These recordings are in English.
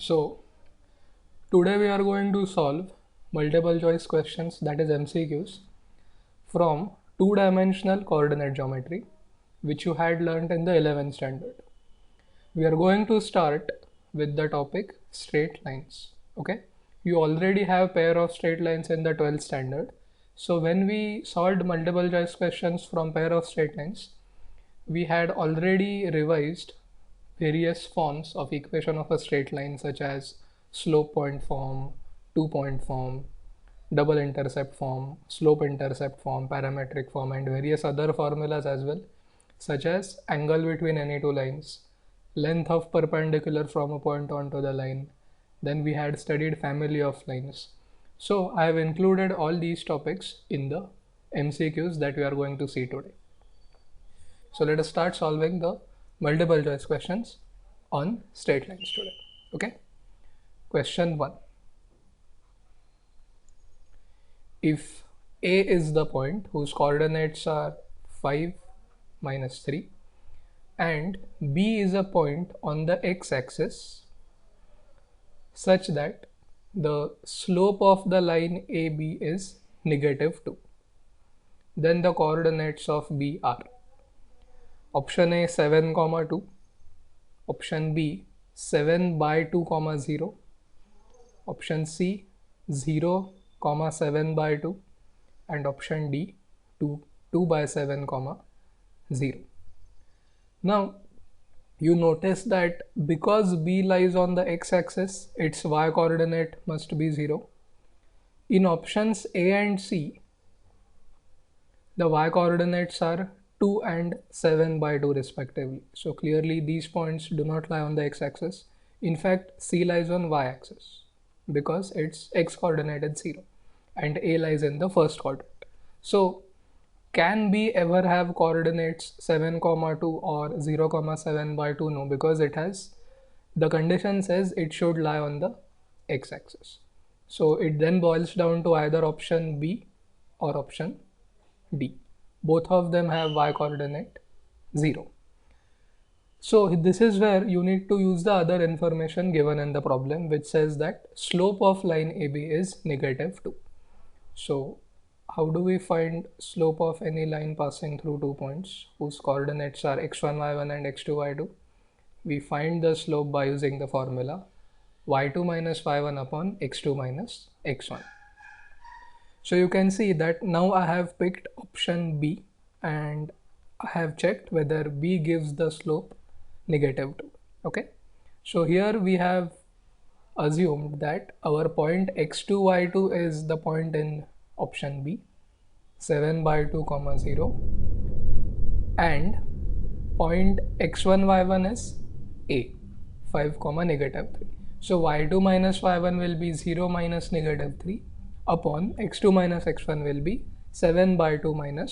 So today we are going to solve multiple choice questions, that is MCQs, from two-dimensional coordinate geometry, which you had learnt in the 11th standard. We are going to start with the topic straight lines. Okay, you already have pair of straight lines in the 12th standard. So when we solved multiple choice questions from pair of straight lines, we had already revised various forms of equation of a straight line, such as slope point form, 2-point form, double intercept form, slope intercept form, parametric form, and various other formulas as well, such as angle between any two lines, length of perpendicular from a point onto the line. Then we had studied family of lines. So I have included all these topics in the MCQs that we are going to see today. So let us start solving the multiple choice questions on straight lines today. Okay. Question 1. If A is the point whose coordinates are 5, -3, and B is a point on the x-axis such that the slope of the line AB is -2, then the coordinates of B are option A 7, 2, option B 7/2, 0, option C 0, 7/2, and option D 2/7, 0. Now you notice that because B lies on the x-axis, its y coordinate must be 0. In options A and C, the y coordinates are 2 and 7/2 respectively. So clearly these points do not lie on the x-axis. In fact, C lies on y-axis because its x coordinate is 0 and A lies in the first quadrant. So can B ever have coordinates 7, 2 or 0, 7/2? No, because it has, the condition says it should lie on the x-axis. So it then boils down to either option B or option D. Both of them have y coordinate 0. So this is where you need to use the other information given in the problem, which says that slope of line AB is -2. So how do we find slope of any line passing through 2 points whose coordinates are x1, y1 and x2, y2? We find the slope by using the formula y2 minus y1 upon x2 minus x1. So you can see that now I have picked option B and I have checked whether B gives the slope -2. Okay, so here we have assumed that our point x2, y2 is the point in option B, 7/2, 0, and point x1, y1 is A, 5, -3. So y2 minus y1 will be 0 minus -3 upon x2 minus x1 will be 7/2 minus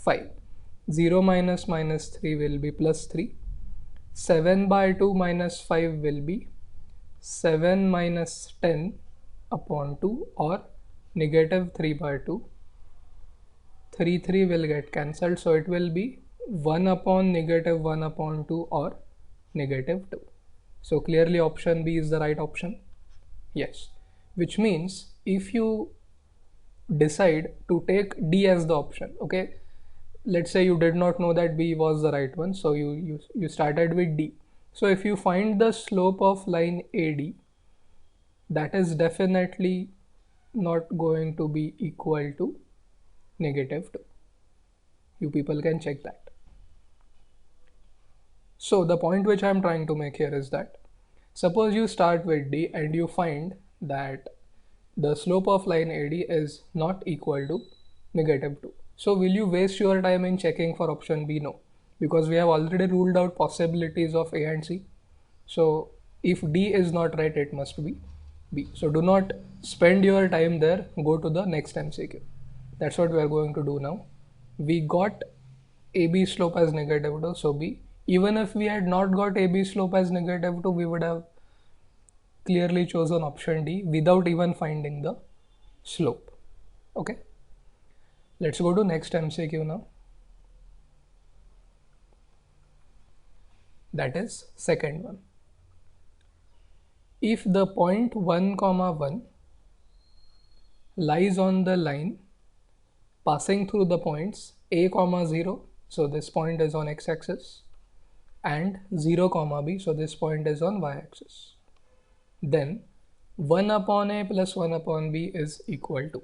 5. 0 minus -3 will be +3. 7/2 minus 5 will be 7 minus 10 upon 2 or -3/2. 3 will get cancelled, so it will be 1 upon -1 upon 2 or -2. So clearly option B is the right option. Yes, which means if you decide to take D as the option, okay, let's say you did not know that B was the right one, so you started with D. So if you find the slope of line AD, that is definitely not going to be equal to -2. You people can check that. So the point which I am trying to make here is that suppose you start with D and you find that the slope of line AD is not equal to -2. So will you waste your time in checking for option B? No, because we have already ruled out possibilities of A and C. So if D is not right, it must be B. So do not spend your time there. Go to the next MCQ. That's what we are going to do now. We got AB slope as -2, so B. Even if we had not got AB slope as -2, we would have clearly chosen option D without even finding the slope. Okay, let's go to next MCQ now. That is second one. if the point 1 comma 1 lies on the line passing through the points a comma 0, so this point is on x-axis, and 0 comma b, so this point is on y-axis, then 1 upon a plus 1 upon b is equal to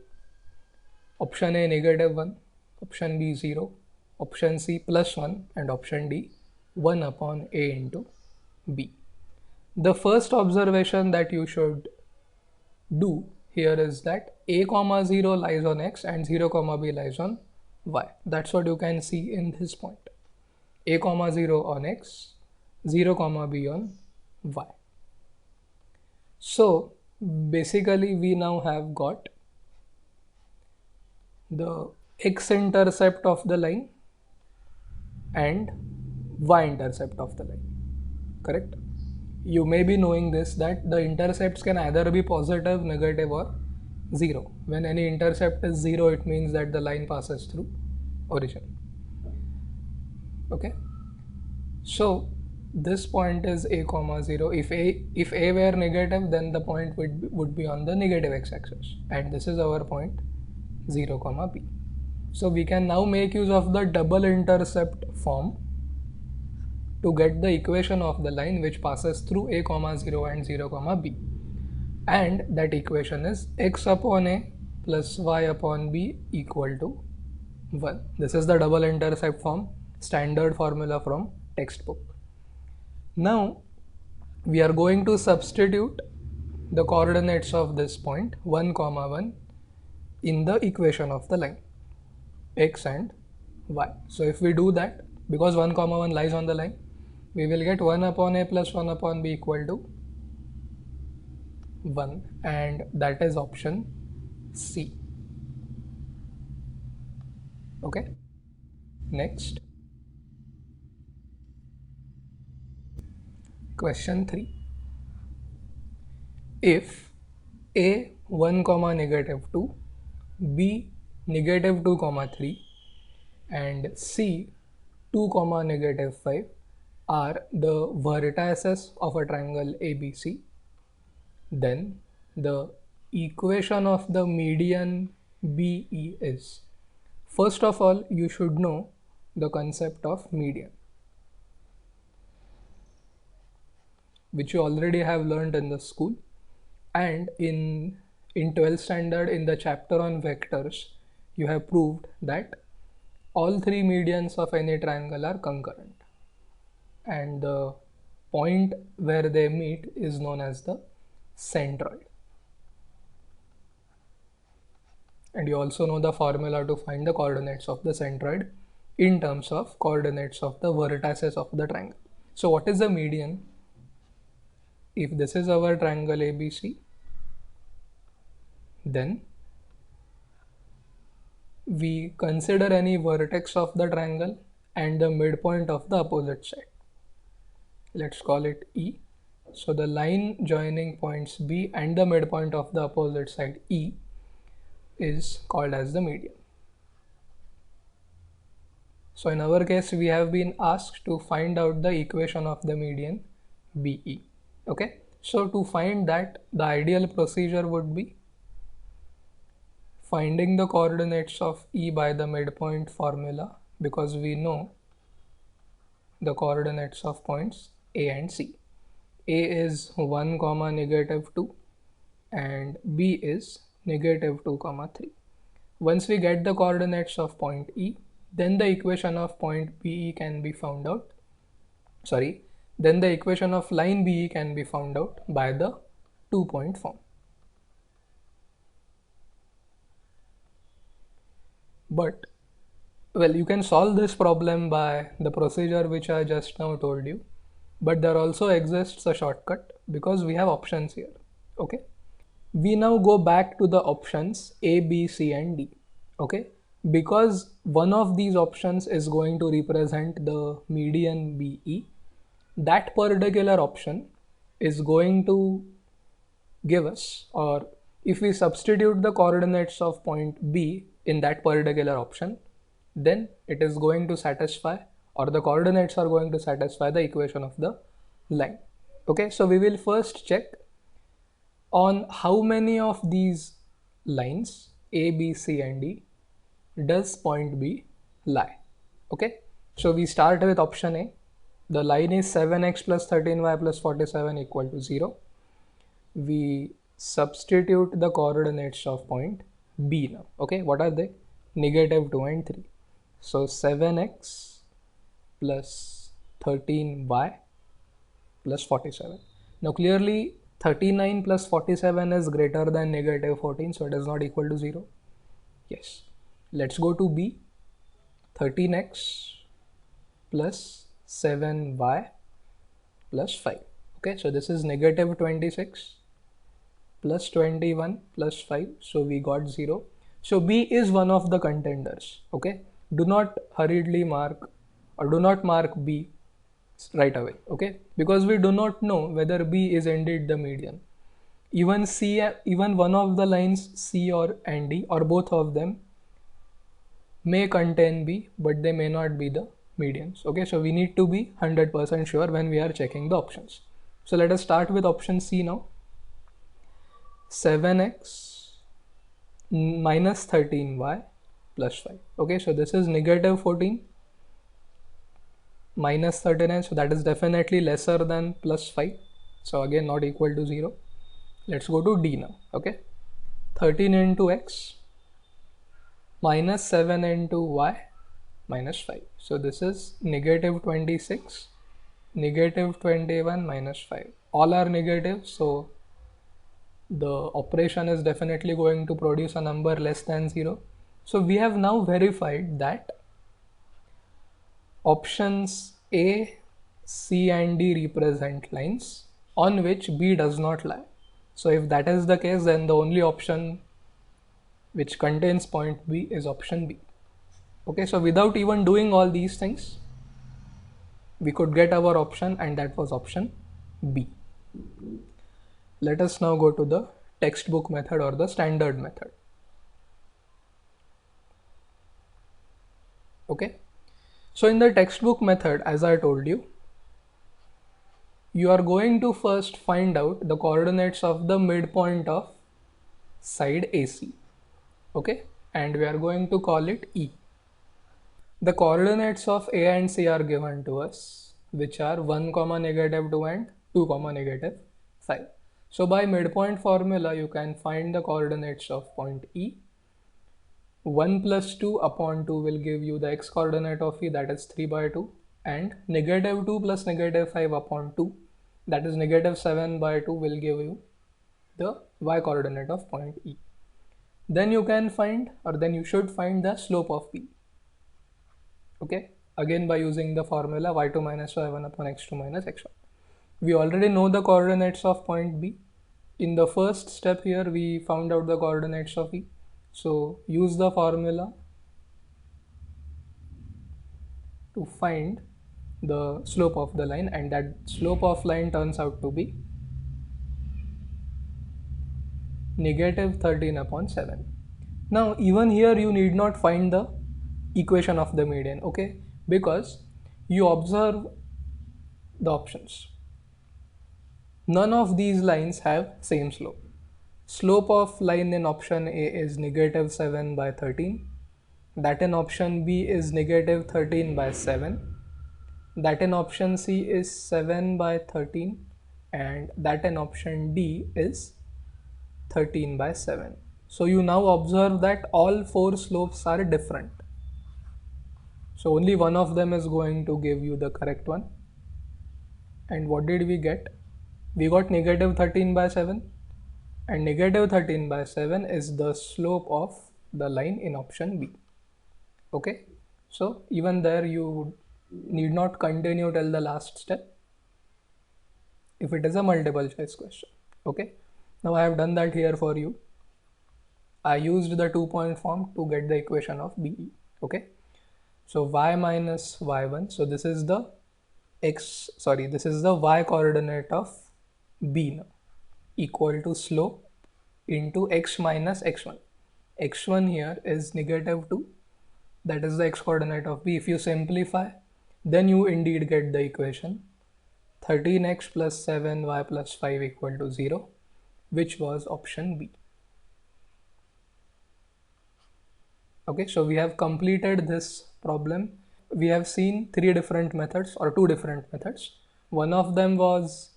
option A -1, option B 0, option C +1, and option D 1 upon a into b. The first observation that you should do here is that a comma 0 lies on x and 0 comma b lies on y. That's what you can see in this point. A comma 0 on x, 0 comma b on y. So basically we now have got the x-intercept of the line and y-intercept of the line, correct? You may be knowing this, that the intercepts can either be positive, negative, or 0. When any intercept is 0, it means that the line passes through origin. Okay, so this point is a comma 0. If a were negative, then the point would be on the negative x-axis, and this is our point 0 comma b. So we can now make use of the double intercept form to get the equation of the line which passes through a comma 0 and 0 comma b, and that equation is x upon a plus y upon b equal to 1. This is the double intercept form, standard formula from textbook. Now we are going to substitute the coordinates of this point 1 comma 1 in the equation of the line x and y. So if we do that, because 1 comma 1 lies on the line, we will get 1 upon a plus 1 upon b equal to 1, and that is option C. Okay, next question 3. If a 1 comma -2, b -2 comma 3, and c 2 comma -5 are the vertices of a triangle ABC, then the equation of the median BE is, first of all, you should know the concept of median, which you already have learned in the school, and in 12th standard in the chapter on vectors you have proved that all three medians of any triangle are concurrent, and the point where they meet is known as the centroid. And you also know the formula to find the coordinates of the centroid in terms of coordinates of the vertices of the triangle. So what is the median? If this is our triangle ABC, then we consider any vertex of the triangle and the midpoint of the opposite side. Let's call it E. So the line joining points B and the midpoint of the opposite side E is called as the median. So in our case, we have been asked to find out the equation of the median BE. Okay, so to find that, the ideal procedure would be finding the coordinates of E by the midpoint formula, because we know the coordinates of points A and C. A is 1 comma -2 and B is -2 comma 3. Once we get the coordinates of point E, then the equation of point BE can be found out. Then the equation of line BE can be found out by the 2-point form. But, well, you can solve this problem by the procedure which I just now told you, but there also exists a shortcut because we have options here. Okay, we now go back to the options A, B, C and D. Okay, because one of these options is going to represent the median BE, that particular option is going to give us, or if we substitute the coordinates of point B in that particular option, then it is going to satisfy, or the coordinates are going to satisfy the equation of the line. Okay, so we will first check On how many of these lines A, B, C and D does point B lie? Okay, so we start with option A. The line is 7x plus 13y plus 47 equal to 0. We substitute the coordinates of point B now. Okay, what are they? Negative 2 and 3. So 7x plus 13y plus 47. Now clearly 39 plus 47 is greater than negative 14, so it is not equal to 0. Yes. Let's go to B. 13x plus 7y plus 5. Okay, so this is negative 26 plus 21 plus 5, so we got 0. So B is one of the contenders. Okay, do not hurriedly mark or do not mark B right away. Okay, because we do not know whether B is indeed the median. Even C, even one of the lines C or and D or both of them may contain B, but they may not be the medians. Okay, so we need to be 100% sure when we are checking the options. So let us start with option C now. 7x minus 13y plus 5. Okay, so this is negative 14 minus 39, so that is definitely lesser than plus 5. So again not equal to 0. Let's go to D now. Okay, 13 into x minus 7 into y minus 5. So this is negative 26, negative 21 minus 5. All are negative, so the operation is definitely going to produce a number less than 0. So we have now verified that options A, C and D represent lines on which B does not lie. So if that is the case, then the only option which contains point B is option B. Okay, so without even doing all these things, we could get our option, and that was option B. Let us now go to the textbook method or the standard method. Okay, so in the textbook method, as I told you, you are going to first find out the coordinates of the midpoint of side AC. Okay, and we are going to call it E. The coordinates of A and C are given to us, which are 1 comma negative 2 and 2 comma negative 5. So by midpoint formula, you can find the coordinates of point E. 1 plus 2 upon 2 will give you the x coordinate of E, that is 3 by 2, and negative 2 plus negative 5 upon 2, that is negative 7 by 2, will give you the y coordinate of point E. Then you can find, or then you should find the slope of P. Okay, again by using the formula y2 minus y1 upon x2 minus x1. We already know the coordinates of point B. In the first step here, we found out the coordinates of E. So use the formula to find the slope of the line, and that slope of line turns out to be negative 13 upon 7. Now even here you need not find the equation of the median, okay, because you observe the options. None of these lines have same slope. Slope of line in option A is negative 7 by 13. That in option B is negative 13 by 7. That in option C is 7 by 13. And that in option D is 13 by 7. So you now observe that all four slopes are different. So only one of them is going to give you the correct one. And what did we get? We got negative 13 by 7. And negative 13 by 7 is the slope of the line in option B. Okay, so even there you need not continue till the last step if it is a multiple choice question. Okay, now I have done that here for you. I used the 2-point form to get the equation of BE. Okay, so y minus y1, so this is the this is the y coordinate of B now, equal to slope into x minus x1. x1 here is negative 2, that is the x coordinate of B. If you simplify, then you indeed get the equation 13x plus 7y plus 5 equal to 0. which was option B. Okay, so we have completed this problem. We have seen three different methods or two different methods. One of them was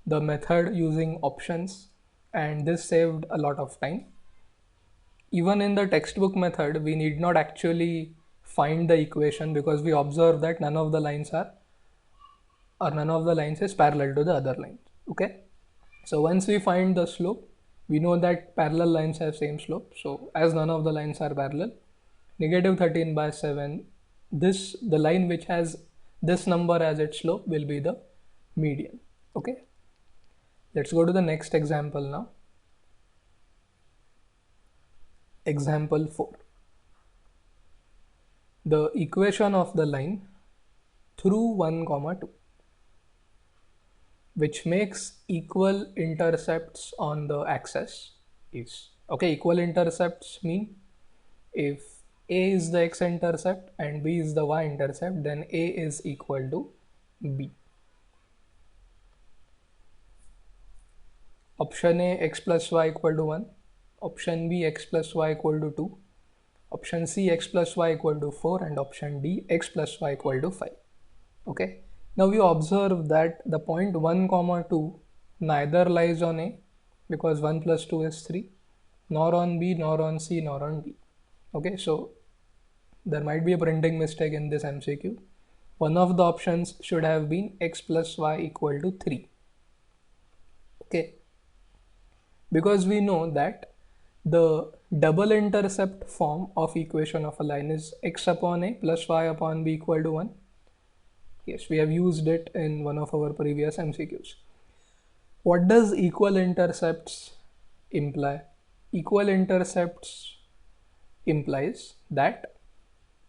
the method using options, and this saved a lot of time. Even in the textbook method, we need not actually find the equation because we observe that none of the lines is parallel to the other lines. Okay, so once we find the slope, we know that parallel lines have same slope. So as none of the lines are parallel, negative 13/7, the line which has this number as its slope will be the median. Okay, let's go to the next example now. Example 4. The equation of the line through 1, 2, which makes equal intercepts on the axis is, okay, equal intercepts mean if A is the x-intercept and B is the y-intercept, then A is equal to B. Option A, x plus y equal to 1. Option B, x plus y equal to 2. Option C, x plus y equal to 4. And option D, x plus y equal to 5. Okay. Now we observe that the point 1, 2 neither lies on A because 1 plus 2 is 3, nor on B, nor on C, nor on D. Okay, so there might be a printing mistake in this MCQ. One of the options should have been x plus y equal to 3. Okay, because we know that the double intercept form of equation of a line is x upon A plus y upon B equal to 1. Yes, we have used it in one of our previous MCQs. What does equal intercepts imply? Equal intercepts implies that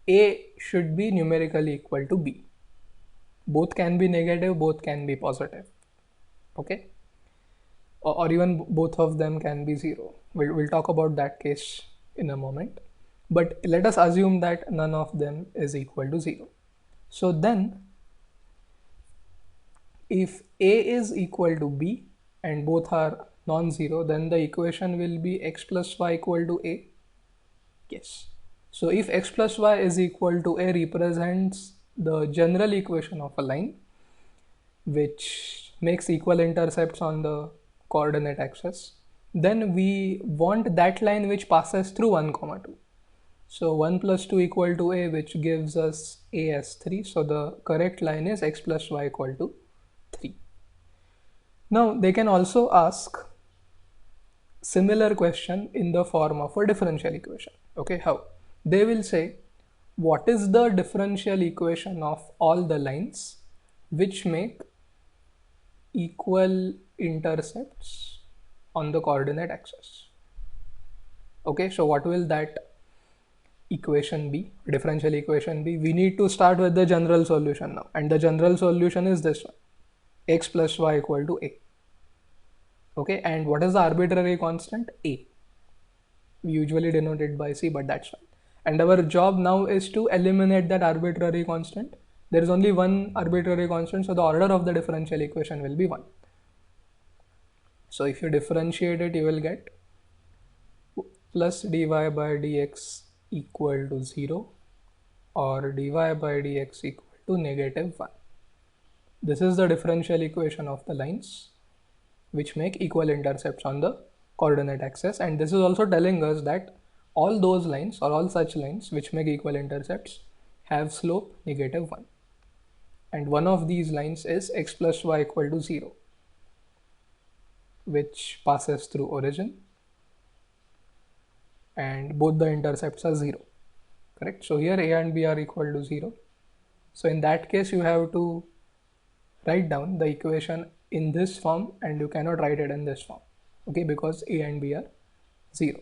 A should be numerically equal to B. Both can be negative, both can be positive. Okay, or even both of them can be 0. We'll talk about that case in a moment, but let us assume that none of them is equal to 0. So then if A is equal to B and both are non-zero, then the equation will be x plus y equal to A. Yes. So if x plus y is equal to A represents the general equation of a line which makes equal intercepts on the coordinate axis, then we want that line which passes through 1, 2. So 1 plus 2 equal to A, which gives us A as 3. So the correct line is x plus y equal to 3. Now they can also ask similar question in the form of a differential equation. Okay, how? They will say, what is the differential equation of all the lines which make equal intercepts on the coordinate axis? Okay, so what will that equation be, differential equation be? We need to start with the general solution now, and the general solution is this one, x plus y equal to A. Okay, and what is the arbitrary constant? A. We usually denote it by C, but that's fine. And our job now is to eliminate that arbitrary constant. There is only one arbitrary constant, so the order of the differential equation will be 1. So if you differentiate it, you will get plus dy by dx equal to 0 or dy by dx equal to negative 1. This is the differential equation of the lines which make equal intercepts on the coordinate axis, and this is also telling us that all those lines or all such lines which make equal intercepts have slope negative 1, and one of these lines is x plus y equal to 0, which passes through origin, and both the intercepts are 0. Correct? So here A and B are equal to 0. So in that case you have to write down the equation in this form, and you cannot write it in this form, okay, because A and B are 0.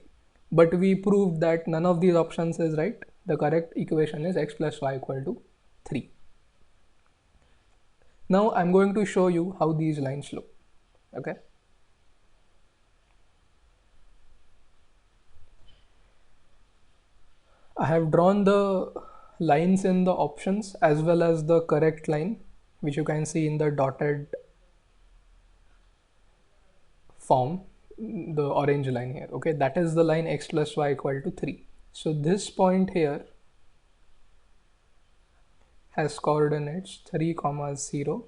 But we proved that none of these options is right. The correct equation is x plus y equal to 3. Now I'm going to show you how these lines look. Okay, I have drawn the lines in the options as well as the correct line, which you can see in the dotted form the orange line here. Okay, that is the line x plus y equal to 3. So this point here has coordinates 3 comma 0,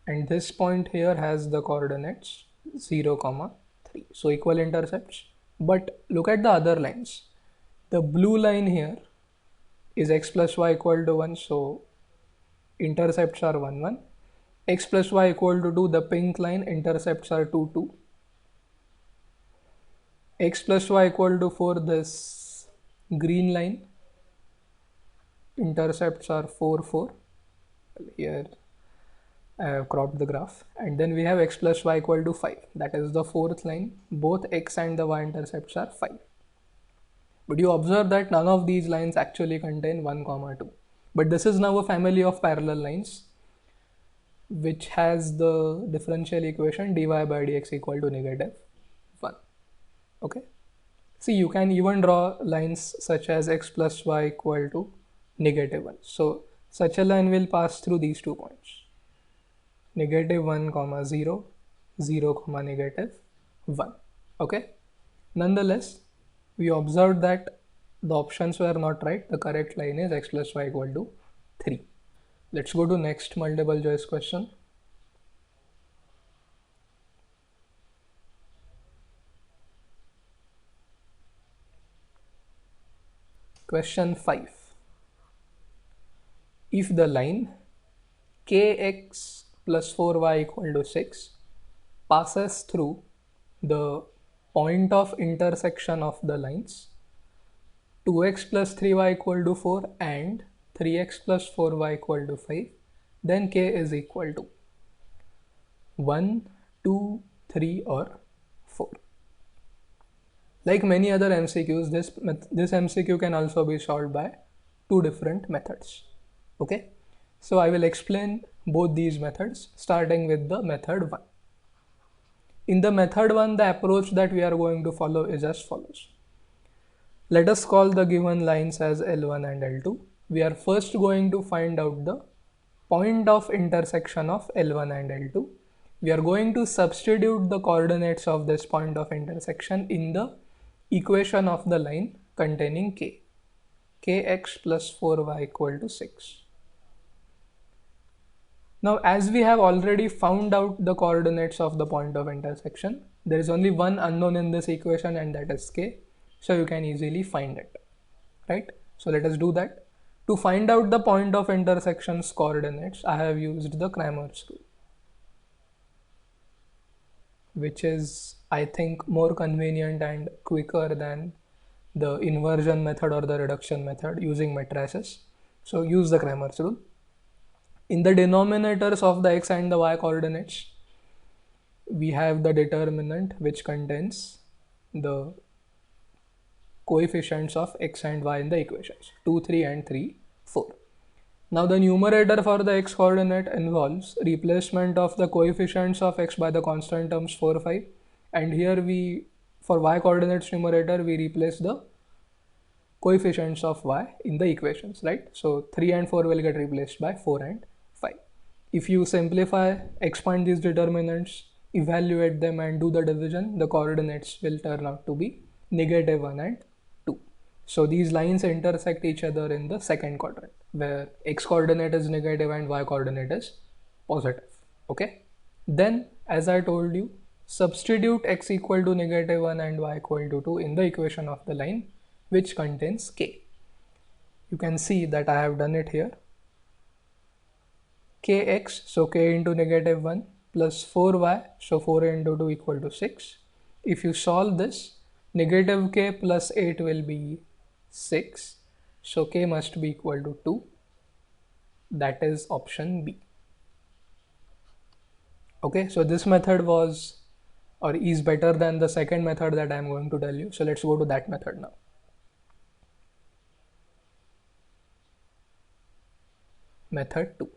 and this point here has the coordinates 0 comma 3. So equal intercepts. But look at the other lines. The blue line here is x plus y equal to 1, so intercepts are 1 1. X plus y equal to 2, the pink line, intercepts are 2 2. X plus y equal to 4, this green line, intercepts are 4 4. Here I have cropped the graph. And then we have x plus y equal to 5, that is the fourth line. Both x and the y intercepts are 5. But you observe that none of these lines actually contain 1 comma 2. But this is now a family of parallel lines which has the differential equation dy by dx equal to negative 1. Okay. See, you can even draw lines such as x plus y equal to negative 1. So such a line will pass through these 2 points. Negative 1 comma 0, 0 comma negative 1. Okay. Nonetheless, we observed that the options were not right. The correct line is x plus y equal to 3. Let's go to next multiple choice question. Question 5. If the line kx plus 4y equal to 6 passes through the point of intersection of the lines 2x plus 3y equal to 4 and 3x plus 4y equal to 5, then k is equal to 1, 2, 3 or 4. Like many other MCQs, this MCQ can also be solved by 2 different methods. Okay, so I will explain both these methods, starting with the method 1. In the method 1, the approach that we are going to follow is as follows. Let us call the given lines as L1 and L2. We are first going to find out the point of intersection of L1 and L2. We are going to substitute the coordinates of this point of intersection in the equation of the line containing k. Kx plus 4y equal to 6. Now, as we have already found out the coordinates of the point of intersection, there is only one unknown in this equation, and that is k. So you can easily find it, right? So let us do that. To find out the point of intersection's coordinates, I have used the Cramer's rule, which is, I think, more convenient and quicker than the inversion method or the reduction method using matrices. So use the Cramer's rule. In the denominators of the x and the y coordinates, we have the determinant which contains the coefficients of x and y in the equations 2, 3 and 3, 4. Now the numerator for the x coordinate involves replacement of the coefficients of x by the constant terms 4, 5, and here we, for y coordinates numerator, we replace the coefficients of y in the equations, right? So 3 and 4 will get replaced by 4 and 5. If you simplify, expand these determinants, evaluate them and do the division, the coordinates will turn out to be negative 1 and 2. So these lines intersect each other in the second quadrant, where x coordinate is negative and y coordinate is positive. Okay. Then, as I told you, substitute x equal to negative 1 and y equal to 2 in the equation of the line which contains k. You can see that I have done it here. Kx, so k into negative 1, plus 4y, so 4 into 2 equal to 6. If you solve this, negative k plus 8 will be 6, so k must be equal to 2. That is option B. Okay, so this method was or is better than the second method that I am going to tell you. So let's go to that method now. Method 2.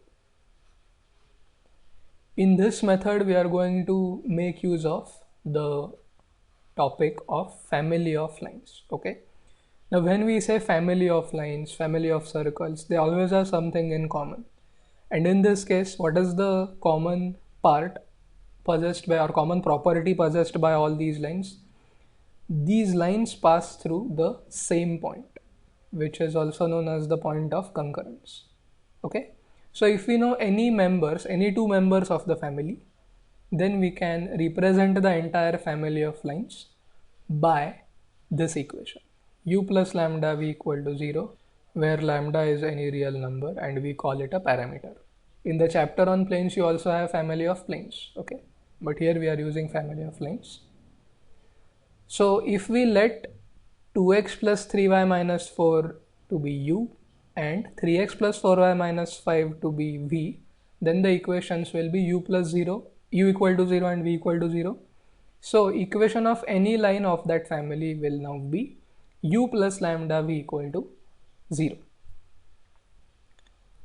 In this method, we are going to make use of the topic of family of lines. Okay. Now, when we say family of lines, family of circles, they always have something in common. And in this case, what is the common part possessed by, or common property possessed by all these lines pass through the same point, which is also known as the point of concurrence. Okay, so if we know any two members of the family, then we can represent the entire family of lines by this equation: u plus lambda v equal to 0, where lambda is any real number and we call it a parameter. In the chapter on planes, you also have family of planes, okay, but here we are using family of lines. So if we let 2x plus 3y minus 4 to be u and 3x plus 4y minus 5 to be v, then the equations will be u equal to 0 and v equal to 0. So equation of any line of that family will now be u plus lambda v equal to 0.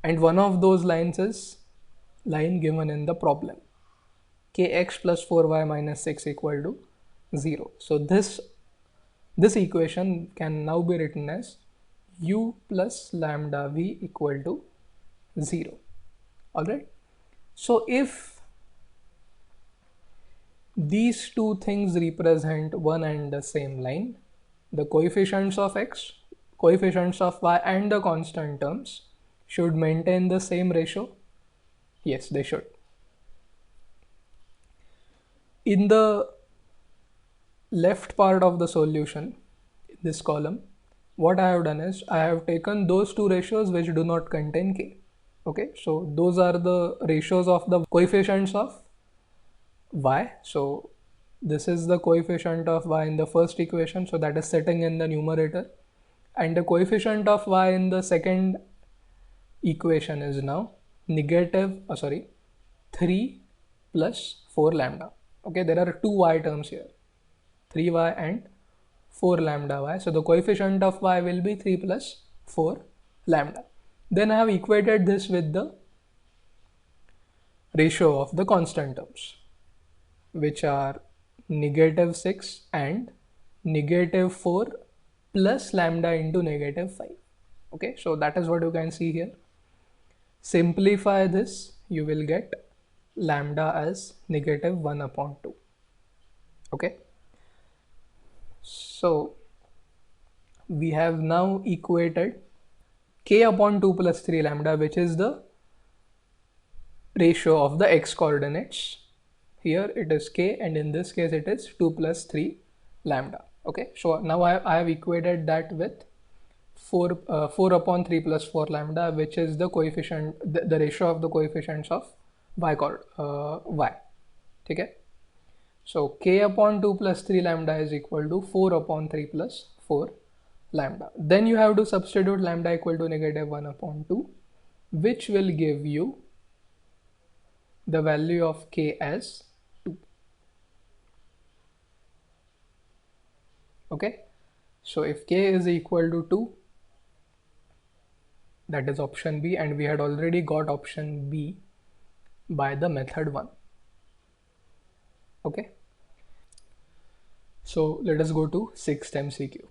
And one of those lines is line given in the problem, kx plus 4y minus 6 equal to 0. So this equation can now be written as u plus lambda v equal to 0. Alright. So if these two things represent one and the same line, the coefficients of x, coefficients of y and the constant terms should maintain the same ratio. Yes, they should. In the left part of the solution, in this column, what I have done is I have taken those two ratios which do not contain k. Okay, so those are the ratios of the coefficients of y. So this is the coefficient of y in the first equation, so that is sitting in the numerator, and the coefficient of y in the second equation is now 3 plus 4 lambda. Okay, there are two y terms here, 3y and 4 lambda y. So the coefficient of y will be 3 plus 4 lambda. Then I have equated this with the ratio of the constant terms, which are -6 and -4 plus lambda into -5. Okay, so that is what you can see here. Simplify this, you will get lambda as -1/2. Okay, so we have now equated k upon 2 plus 3 lambda, which is the ratio of the x coordinates. Here it is k, and in this case it is 2 plus 3 lambda. Okay, so now I have equated that with 4 upon 3 plus 4 lambda, which is the coefficient, the ratio of the coefficients of y. Okay, so k upon 2 plus 3 lambda is equal to 4 upon 3 plus 4 lambda. Then you have to substitute lambda equal to -1/2, which will give you the value of k as 2. Okay, so if k is equal to 2, that is option B, and we had already got option B by the method 1. Okay, so let us go to 6th MCQ.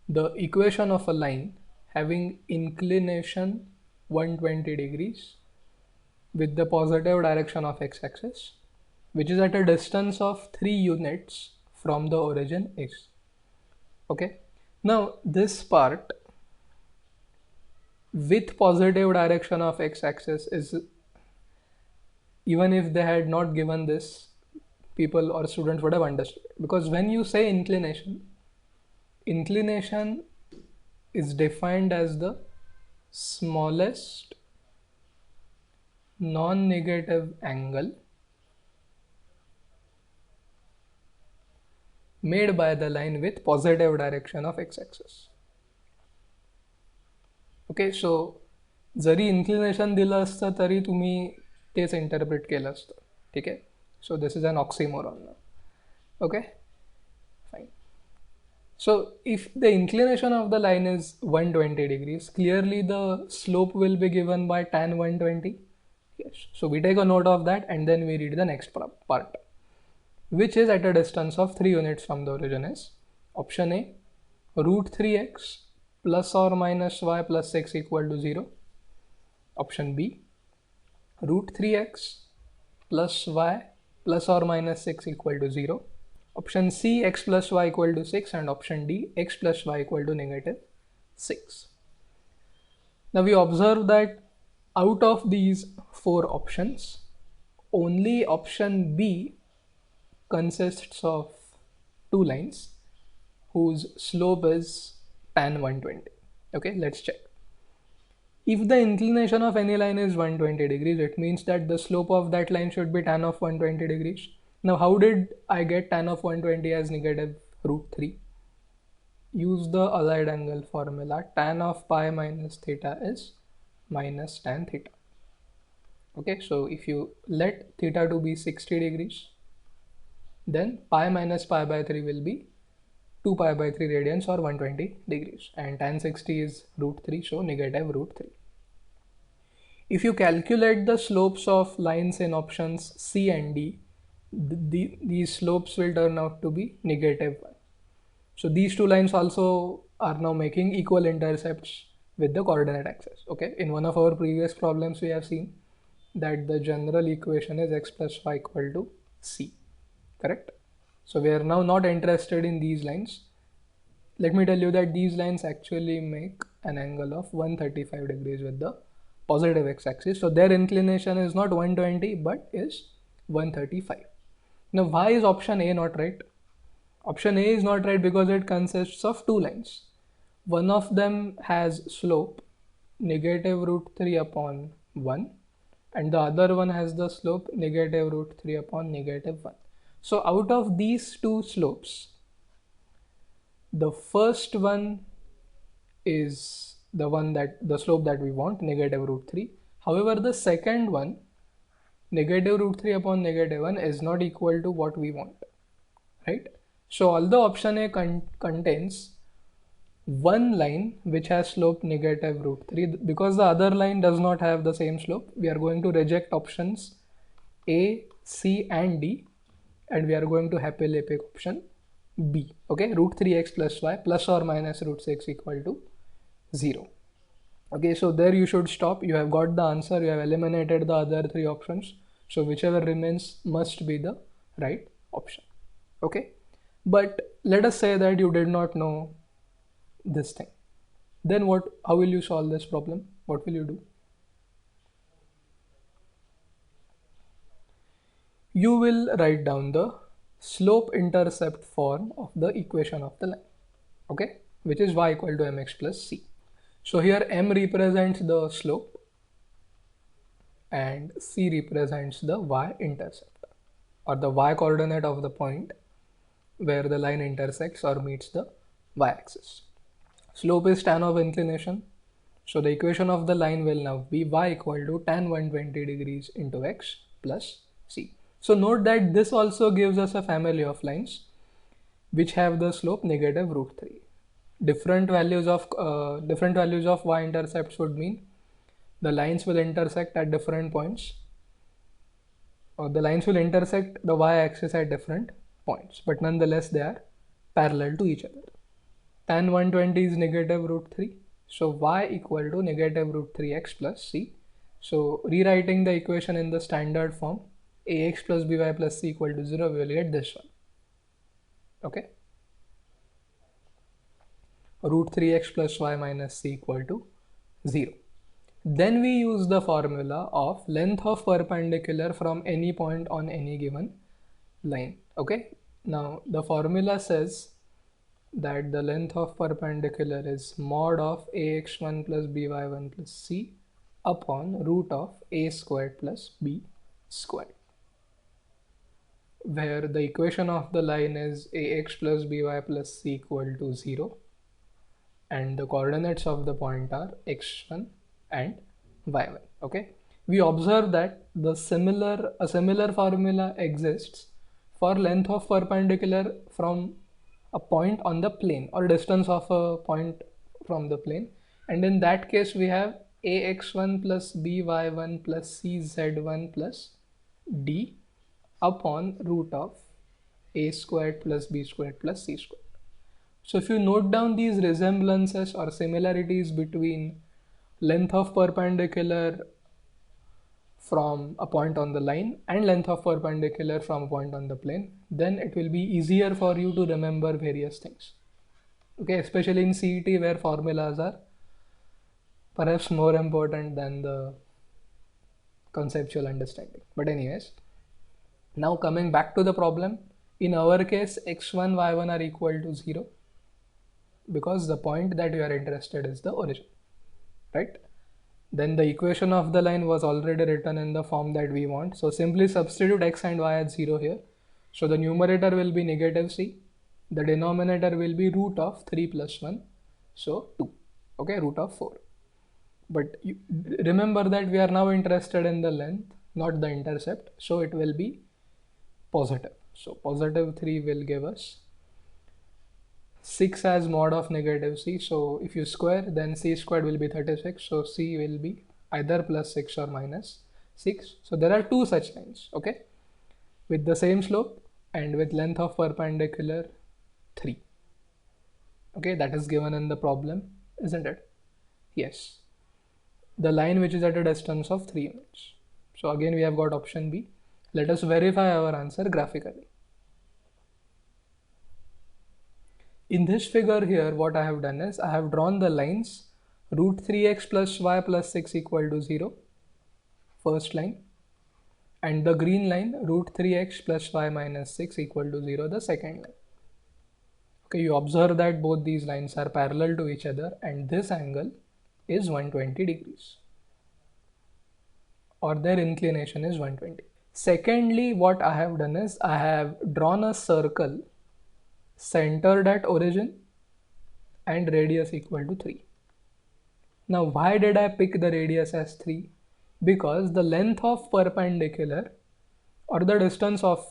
The equation of a line having inclination 120 degrees with the positive direction of x-axis, which is at a distance of 3 units from the origin is. Okay, now this part with positive direction of x-axis is, even if they had not given this, people or students would have understood, because when you say inclination is defined as the smallest non-negative angle made by the line with positive direction of x-axis. Okay, so zari inclination दिलं असतं तरी तुम्ही तेच interpret केलं असतं. ठीक आहे, so this is an oxymoron now. Okay, fine. So if the inclination of the line is 120 degrees, clearly the slope will be given by tan 120. Yes, so we take a note of that, and then we read the next part, which is at a distance of 3 units from the origin is option A, root 3x plus or minus y plus 6 equal to 0. Option B, root 3x plus y plus or minus 6 equal to 0. Option C, x plus y equal to 6, and option D, x plus y equal to negative 6. Now we observe that out of these four options, only option B consists of two lines whose slope is tan 120. Okay, let's check. If the inclination of any line is 120 degrees, it means that the slope of that line should be tan of 120 degrees. Now, how did I get tan of 120 as negative root 3? Use the allied angle formula. Tan of pi minus theta is minus tan theta. Okay, so if you let theta to be 60 degrees, then pi minus pi by 3 will be 2 pi by 3 radians or 120 degrees, and tan 60 is root 3, so negative root 3. If you calculate the slopes of lines in options C and D, these slopes will turn out to be negative 1. So these two lines also are now making equal intercepts with the coordinate axis. Okay, in one of our previous problems we have seen that the general equation is x plus y equal to C, correct? So we are now not interested in these lines. Let me tell you that these lines actually make an angle of 135 degrees with the positive x-axis. So their inclination is not 120 but is 135. Now why is option A not right? Option A is not right because it consists of two lines. One of them has slope negative root 3 upon 1 and the other one has the slope negative root 3 upon negative 1. So out of these two slopes, the first one is the slope that we want, negative root 3. However, the second one, negative root 3 upon negative 1, is not equal to what we want, right? So although option A contains one line which has slope negative root 3, because the other line does not have the same slope, we are going to reject options A, C and D, and we are going to happily pick option B. Okay, root 3x plus y plus or minus root 6 equal to 0. Okay, so there you should stop. You have got the answer. You have eliminated the other three options. So whichever remains must be the right option. Okay, but let us say that you did not know this thing. Then what? How will you solve this problem? What will you do? You will write down the slope intercept form of the equation of the line, okay, which is y equal to mx plus c. So here m represents the slope and c represents the y-intercept or the y-coordinate of the point where the line intersects or meets the y-axis. Slope is tan of inclination, so the equation of the line will now be y equal to tan 120 degrees into x plus c. So note that this also gives us a family of lines which have the slope negative root 3. Different values of y-intercepts would mean the lines will intersect at different points, or the lines will intersect the y-axis at different points, but nonetheless they are parallel to each other. Tan 120 is negative root 3, so y equal to negative root 3x plus c. So rewriting the equation in the standard form, ax plus by plus c equal to 0, we will get this one. Okay, root 3x plus y minus c equal to 0. Then we use the formula of length of perpendicular from any point on any given line. Okay, now the formula says that the length of perpendicular is mod of ax1 plus by1 plus c upon root of a squared plus b squared, where the equation of the line is ax plus by plus c equal to 0 and the coordinates of the point are x1 and y1. Okay, we observe that a similar formula exists for length of perpendicular from a point on the plane or distance of a point from the plane, and in that case we have ax1 plus by1 plus cz1 plus d upon root of a squared plus b squared plus c squared. So if you note down these resemblances or similarities between length of perpendicular from a point on the line and length of perpendicular from a point on the plane, then it will be easier for you to remember various things. Okay, especially in CET where formulas are perhaps more important than the conceptual understanding. But anyways, now coming back to the problem, in our case x1 y1 are equal to 0 because the point that we are interested is the origin, right? Then the equation of the line was already written in the form that we want, so simply substitute x and y as 0 here. So the numerator will be negative c, the denominator will be root of 3 plus 1, so 2, okay, root of 4. But remember that we are now interested in the length, not the intercept, so it will be positive. So positive 3 will give us 6 as mod of negative c. So if you square, then c squared will be 36. So c will be either plus 6 or minus 6. So there are two such lines, okay, with the same slope and with length of perpendicular 3. Okay, that is given in the problem, isn't it? Yes. The line which is at a distance of 3 units. So again we have got option B. Let us verify our answer graphically. In this figure here, what I have done is I have drawn the lines root 3x plus y plus 6 equal to 0, first line, and the green line root 3x plus y minus 6 equal to 0, the second line. Okay, you observe that both these lines are parallel to each other and this angle is 120 degrees, or their inclination is 120. Secondly, what I have done is I have drawn a circle centered at origin and radius equal to 3. Now why did I pick the radius as 3? Because the length of perpendicular, or the distance of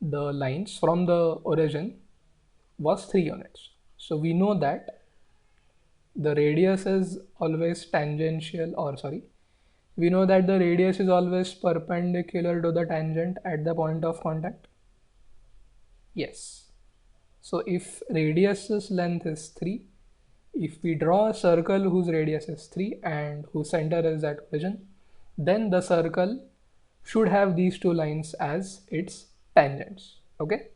the lines from the origin, was 3 units. So we know that the radius is always tangential, or sorry, we know that the radius is always perpendicular to the tangent at the point of contact. Yes. So if radius's length is 3, if we draw a circle whose radius is 3 and whose center is at origin, then the circle should have these two lines as its tangents. Okay.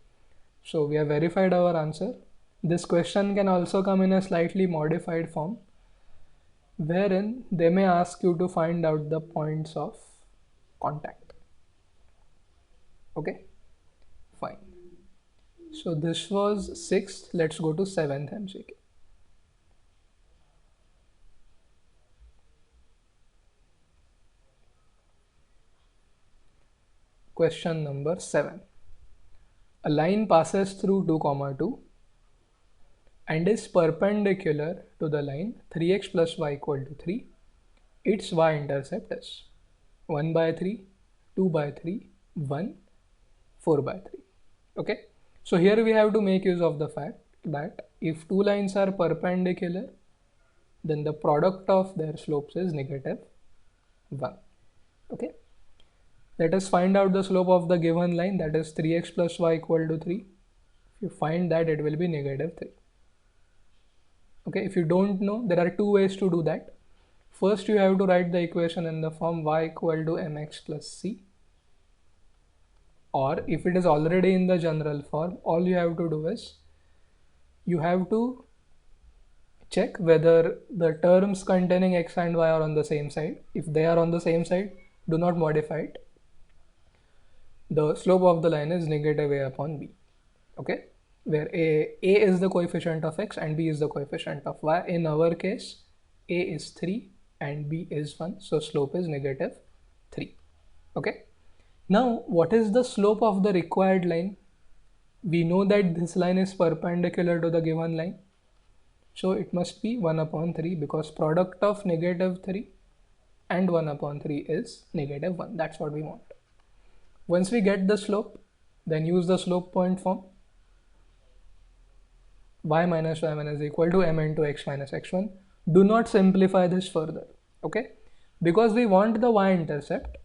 So we have verified our answer. This question can also come in a slightly modified form, wherein they may ask you to find out the points of contact. Okay, fine. So this was 6th. Let's go to 7th MCQ. Question number 7. A line passes through 2, 2 and is perpendicular to the line 3x plus y equal to 3. Its y-intercept is 1 by 3, 2 by 3, 1, 4 by 3. Okay, so here we have to make use of the fact that if two lines are perpendicular, then the product of their slopes is negative 1. Okay, let us find out the slope of the given line, that is 3x plus y equal to 3. If you find that, it will be negative 3. Okay, if you don't know, there are two ways to do that. First, you have to write the equation in the form y equal to mx plus c. Or if it is already in the general form, all you have to do is you have to check whether the terms containing x and y are on the same side. If they are on the same side, do not modify it. The slope of the line is negative a upon b. Okay, where a is the coefficient of x and b is the coefficient of y. In our case, a is 3 and b is 1, so slope is negative 3. Okay, now what is the slope of the required line? We know that this line is perpendicular to the given line, so it must be 1 upon 3, because product of negative 3 and 1 upon 3 is negative 1. That's what we want. Once we get the slope, then use the slope point form. Y minus y1 is equal to m into x minus x1. Do not simplify this further, okay? Because we want the y-intercept,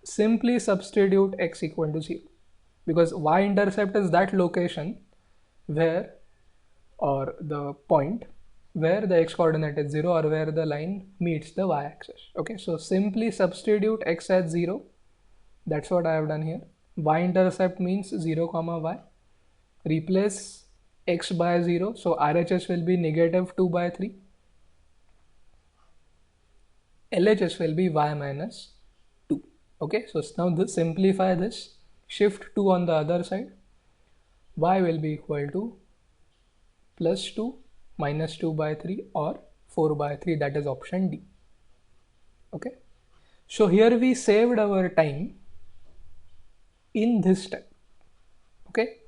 simply substitute x equal to 0. Because y-intercept is that location where, or the point where the x coordinate is 0 or where the line meets the y axis. Okay, so simply substitute x as 0. That's what I have done here. Y intercept means 0 comma y. Replace x by 0, so RHS will be negative 2 by 3. LHS will be y minus 2. Okay, so now simplify this, shift 2 on the other side. Y will be equal to plus 2 minus 2 by 3 or 4 by 3, that is option D. Okay, so here we saved our time in this step. Okay,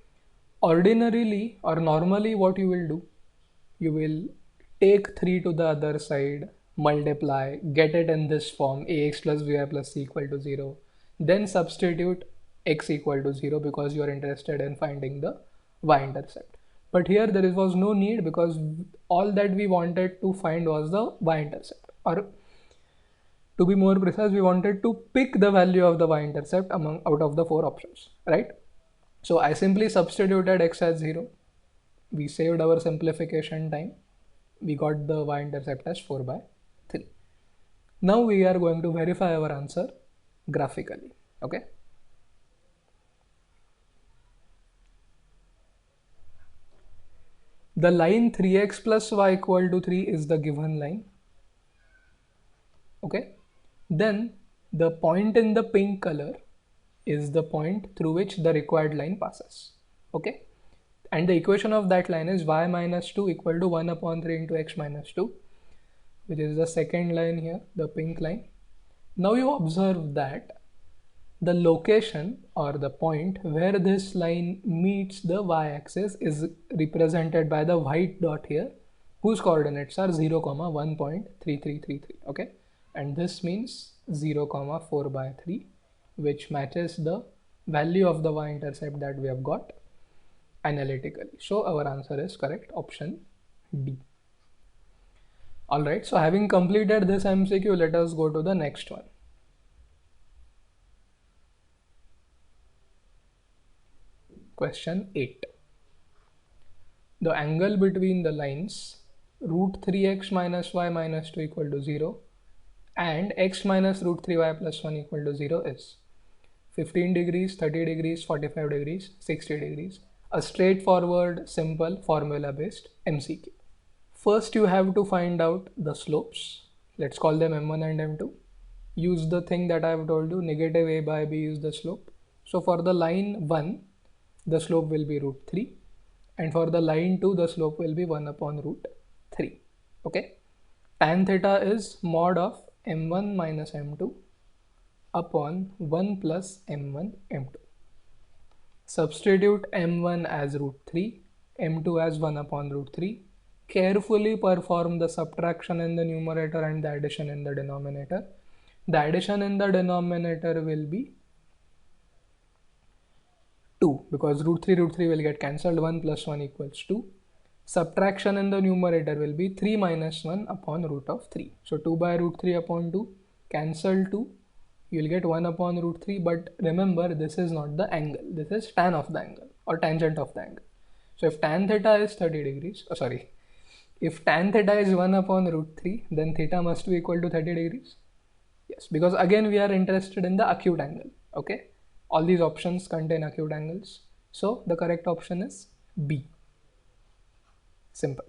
ordinarily or normally what you will do, you will take 3 to the other side, multiply, get it in this form, ax plus by plus c equal to 0, then substitute x equal to 0 because you are interested in finding the y-intercept. But here there was no need because all that we wanted to find was the y-intercept, or to be more precise, we wanted to pick the value of the y-intercept out of the 4 options, right? So I simply substituted x as 0. We saved our simplification time. We got the y-intercept as 4 by 3. Now we are going to verify our answer graphically. Okay. The line 3x plus y equal to 3 is the given line. Okay. Then the point in the pink color is the point through which the required line passes. Okay. And the equation of that line is y minus 2 equal to 1 upon 3 into x minus 2, which is the second line here, the pink line. Now you observe that the location or the point where this line meets the y-axis is represented by the white dot here, whose coordinates are 0, 1.3333. Okay, and this means 0, 4 by 3, which matches the value of the y-intercept that we have got analytically. So our answer is correct, option D. Alright, so having completed this MCQ, let us go to the next one. Question 8. The angle between the lines root 3x minus y minus 2 equal to 0 and x minus root 3y plus 1 equal to 0 is 15 degrees, 30 degrees, 45 degrees, 60 degrees. A straightforward, simple, formula-based MCQ. First, you have to find out the slopes. Let's call them m1 and m2. Use the thing that I have told you, negative a by b is the slope. So for the line 1, the slope will be root 3. And for the line 2, the slope will be 1 upon root 3. Okay. Tan theta is mod of m1 minus m2 upon 1 plus m1 m2. Substitute m1 as root 3, m2 as 1 upon root 3. Carefully perform the subtraction in the numerator and the addition in the denominator. The addition in the denominator will be 2 because root 3 will get cancelled. 1 plus 1 equals 2. Subtraction in the numerator will be 3 minus 1 upon root of 3. So 2 by root 3 upon 2, cancel 2. You will get 1 upon root 3, but remember this is not the angle, this is tan of the angle or tangent of the angle. So if tan theta is 30 degrees, if tan theta is 1 upon root 3, then theta must be equal to 30 degrees. Yes, because again we are interested in the acute angle. Okay, all these options contain acute angles. So the correct option is B. Simple.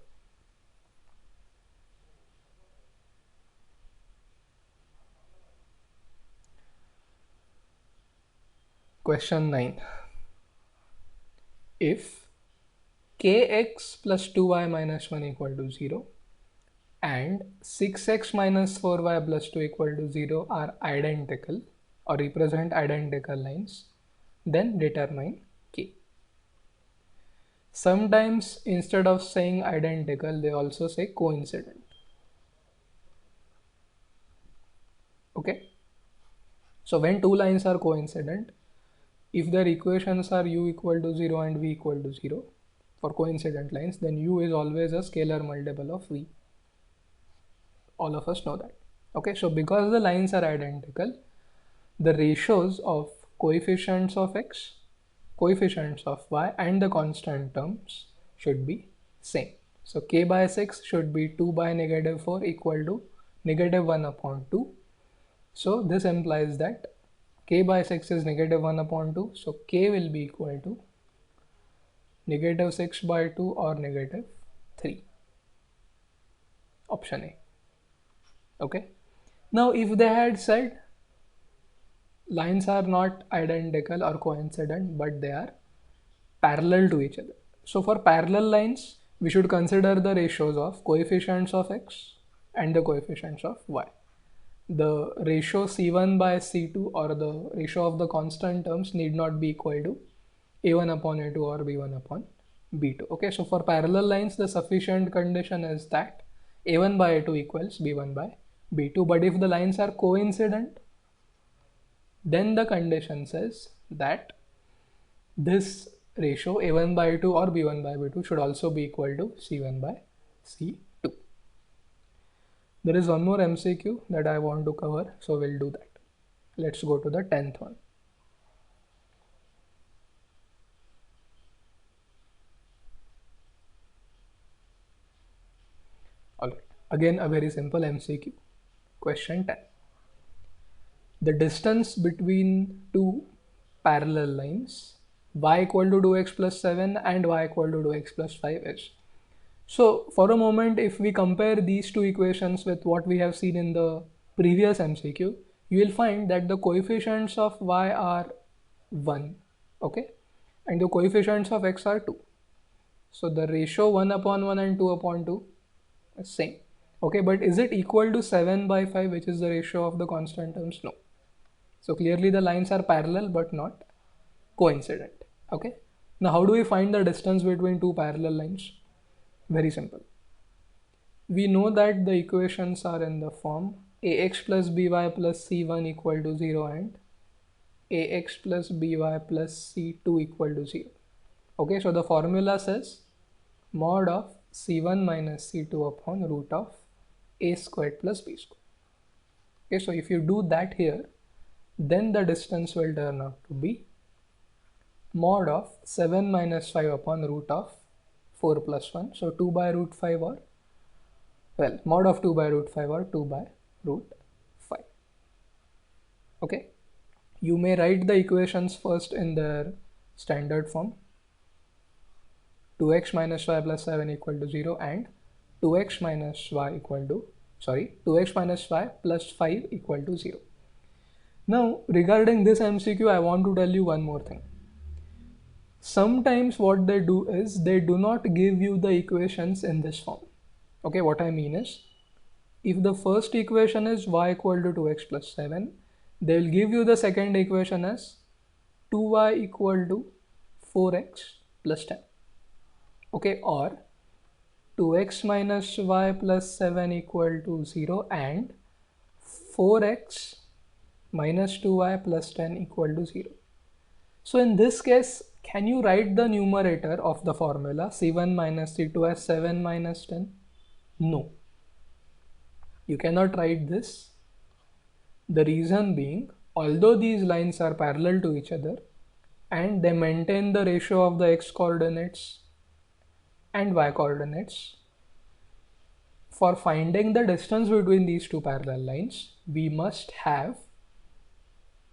Question 9. If kx plus 2y minus 1 equal to 0 and 6x minus 4y plus 2 equal to 0 are identical or represent identical lines, then determine k. Sometimes instead of saying identical, they also say coincident. Okay. So when two lines are coincident, if their equations are u equal to 0 and v equal to 0 for coincident lines, then u is always a scalar multiple of v. All of us know that. Okay, so because the lines are identical, the ratios of coefficients of x, coefficients of y and the constant terms should be same. So k by 6 should be 2 by negative 4 equal to negative 1 upon 2. So this implies that k by 6 is negative 1 upon 2. So k will be equal to negative 6 by 2 or negative 3. Option A. Okay. Now if they had said lines are not identical or coincident, but they are parallel to each other. So for parallel lines, we should consider the ratios of coefficients of x and the coefficients of y. The ratio C1 by C2 or the ratio of the constant terms need not be equal to A1 upon A2 or B1 upon B2. Okay, so for parallel lines, the sufficient condition is that A1 by A2 equals B1 by B2. But if the lines are coincident, then the condition says that this ratio A1 by A2 or B1 by B2 should also be equal to C1 by C2. There is one more MCQ that I want to cover, so we'll do that. Let's go to the 10th one. Alright, again a very simple MCQ. Question 10. The distance between two parallel lines y equal to 2x plus 7 and y equal to 2x plus 5 is. So for a moment, if we compare these two equations with what we have seen in the previous MCQ, you will find that the coefficients of y are 1, okay, and the coefficients of x are 2. So the ratio 1 upon 1 and 2 upon 2 is same. Okay, but is it equal to 7 by 5, which is the ratio of the constant terms? No. So clearly the lines are parallel but not coincident. Okay. Now how do we find the distance between two parallel lines? Very simple. We know that the equations are in the form ax plus by plus c1 equal to 0 and ax plus by plus c2 equal to 0. Okay, so the formula says mod of c1 minus c2 upon root of a squared plus b squared. Okay, so if you do that here, then the distance will turn out to be mod of 7 minus 5 upon root of 4 plus 1. So 2 by root 5 or, well, mod of 2 by root 5 or 2 by root 5. Okay. You may write the equations first in their standard form. 2x minus y plus 7 equal to 0 and 2x minus y equal to, 2x minus y plus 5 equal to 0. Now, regarding this MCQ, I want to tell you one more thing. Sometimes what they do is they do not give you the equations in this form. Okay, what I mean is, if the first equation is y equal to 2x plus 7, they will give you the second equation as 2y equal to 4x plus 10. Okay, or 2x minus y plus 7 equal to 0 and 4x minus 2y plus 10 equal to 0. So in this case, can you write the numerator of the formula c1 minus c2 as 7 minus 10? No. You cannot write this. The reason being, although these lines are parallel to each other and they maintain the ratio of the x coordinates and y coordinates, for finding the distance between these two parallel lines, we must have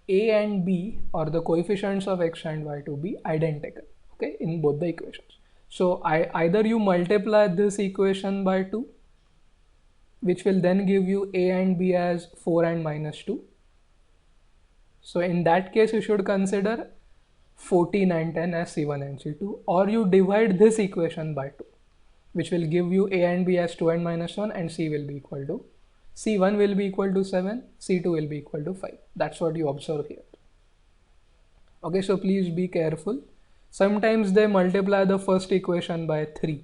a and b, or the coefficients of x and y, to be identical, okay, in both the equations. So either you multiply this equation by 2, which will then give you a and b as 4 and minus 2. So in that case, you should consider 14 and 10 as c1 and c2, or you divide this equation by 2, which will give you a and b as 2 and minus 1, and c will be equal to, c1 will be equal to 7, c2 will be equal to 5. That's what you observe here. Okay, so please be careful. Sometimes they multiply the first equation by 3.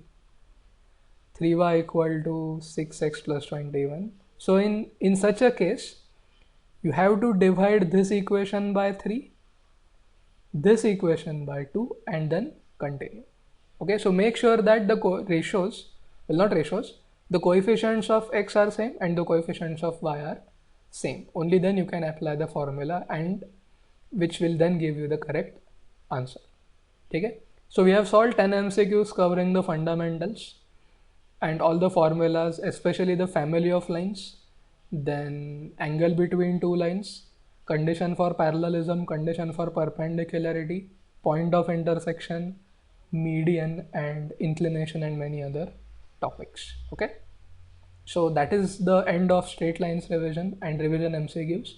3y equal to 6x plus 21. So in such a case, you have to divide this equation by 3, this equation by 2, and then continue. Okay, so make sure that the the coefficients of x are same and the coefficients of y are same. Only then you can apply the formula, and which will then give you the correct answer. Okay, so we have solved 10 MCQs covering the fundamentals. and all the formulas, especially the family of lines, then angle between two lines, condition for parallelism, condition for perpendicularity, point of intersection, median, and inclination, and many other topics. Okay, so that is the end of straight lines revision and revision MCQs.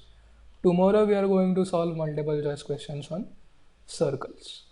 Tomorrow we are going to solve multiple choice questions on circles.